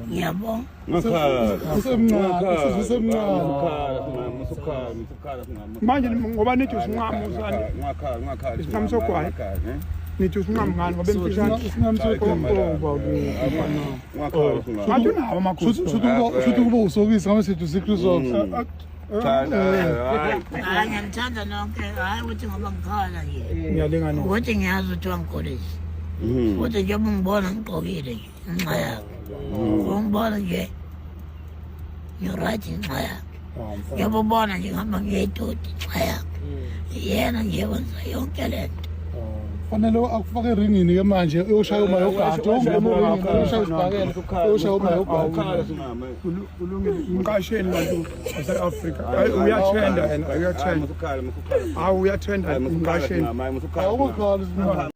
Ngiyabonga. Manje ngoba nithi usinqamo usani? Isinqamo sogwayi. Nithi usinqamo ngani ngoba emfishane isinqamo sogwayi. Ngathi unawo amakhosi. Shuthi kuba usokisa ngabe sithi uSecret Sauce. Hayi ngiyamthanda nonke. Hayi ukuthi ngoba ngikhala nje. Ngiyalingana. Ukuthi ngiyazi ukuthi wangikolisa. Ukuthi njengoba ngibona ngigqokile nje inxa yakhe. Ungibona nje. Right inxa yakhe. Njengoba ubona nje ngihamba ngiyedodi inxa yakhe. Yena nje wenza yonke lento. Fanele akufake eringini ke manje uyoshaya umayogadi ongena eringini uyoshaya isibhakela uyoshaya umayogadi kulungile umqasheni bantu base-Afrika uyathenda yena uyathenda hawu uyathenda umqasheni awukukhala.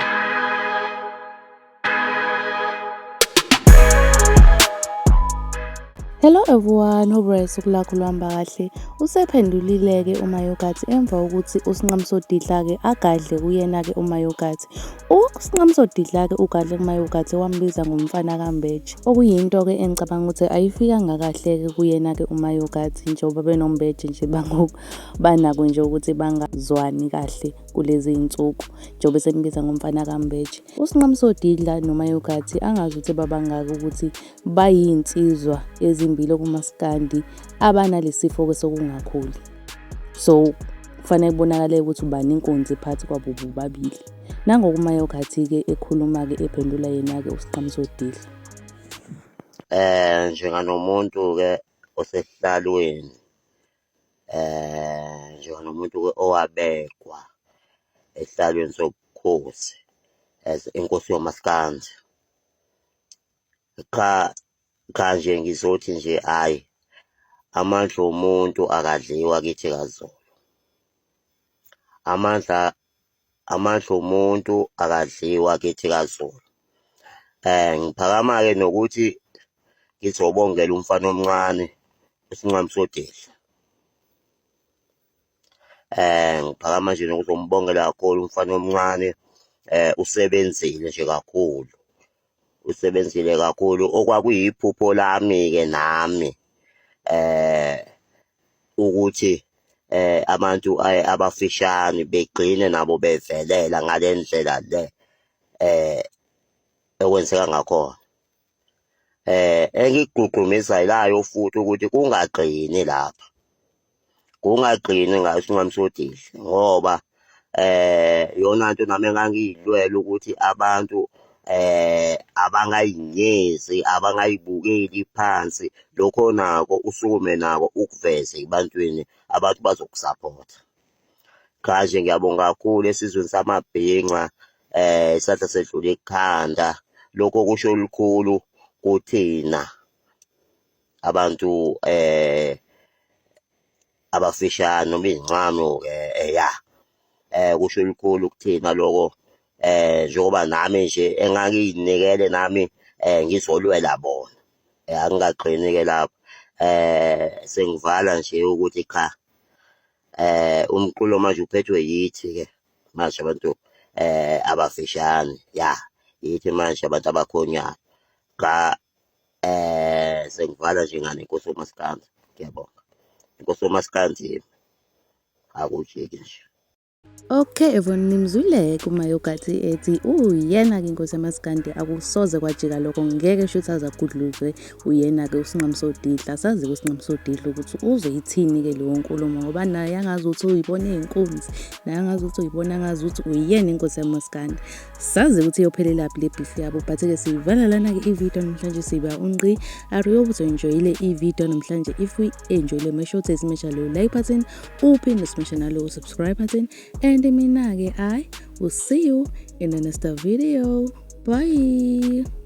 Hello everyone, hope ukulakho luhamba kahle. Usephendulile-ke uMayokathi emva ukuthi uSinqamsodidla-ke agadle kuyena-ke uMayokathi. USinqamsodidla-ke ugadle kuMayokathi wambiza ngomfana kaMbeje. Okuyinto-ke engicabanga ukuthi ayifikanga kahle-ke kuyena-ke uMayokathi njengoba benombeje nje banako nje ukuthi bangazwani kahle kulezi insuku njengoba sembiza ngomfana kaMbeje. USinqamsodidla noMayokathi angazi ukuthi babangaka ukuthi bayinsizwa ezimbili kumaskandi abanalesifo sokungakhuli. So kufanele kubonakale ukuthi ubani inkunzi phakathi kwabo bobabili. NangokuMayokathi-ke ekhuluma-ke ephendula yena-ke uSinqamsodidla. Njenganomuntu-ke osesihlalweni njenganomuntu-ke owabekwa esihlalweni sobukhosi as inkosi yomaskandi. Cha nje ngizothi nje hayi amandla omuntu akadliwa kithi kaZulu. Amandla omuntu akadliwa kithi kaZulu. Ngiphakama-ke nokuthi ngizobongela umfana omncane uSinqamsodidla. Ngiphakama nje nokuthi umbongela kakhulu umfana omncane usebenzile nje kakhulu. Usebenzile kakhulu okwakuyiphupho lami-ke nami ukuthi abantu abafishane begcine nabo bevelela ngale ndlela le ekwenzeka ngakhona. Engikugqugqumezelayo futhi ukuthi kungagcini lapha. Kungagcini ngayo uSinqamsodidla ngoba yona nto nami engangiyilwela ukuthi abantu abangayinyezi abangayibukeli phansi lokho nako usukume nako ukuveze ebantwini abantu bazokusupport. Cha nje ngiyabonga kakhulu esizweni samabhinqa isandla sedlula ekhanda. Lokho kusho olukhulu kuthina abantu abafishane noma izincamo-ke kusho olukhulu kuthina lokho. Njengoba nami nje engangiyinikele nami ngizolwela bona. Angingagcini-ke lapho. Sengivala nje ukuthi cha umqulo manje uphethwe yithi-ke manje abantu abafishane yithi manje abantu abakhonyayo. Cha sengivala nje ngane inkosi yomaskandi. Ngiyabonga. Inkosi yomaskandi akujiki nje. Okay everyone, nimzwile-ke uMayokathi ethi uyena-ke inkosi yamaskandi akusoze kwajika lokho ngeke shuthi azagudluke uyena-ke uSinqamsodidla. Sazi-ke uSinqamsodidla ukuthi uzoyithini-ke leyo nkulumo ngoba naye angazi ukuthi uyibona ey'nkunzi naye angazi ukuthi uyibona angazi ukuthi uyena inkosi yamaskandi. Sazi ukuthi iyophelelaphi le beef yabo but-ke siyivala lana-ke ividiyo namhlanje siba unqi. Ariyo ukuthi enjoyile ividiyo namhlanje. If uyi-enjoyile make sure ukuthi smash leyo like button uphinde smash naleyo subscribe button. And mina-ke I will see you in the next video. Bye.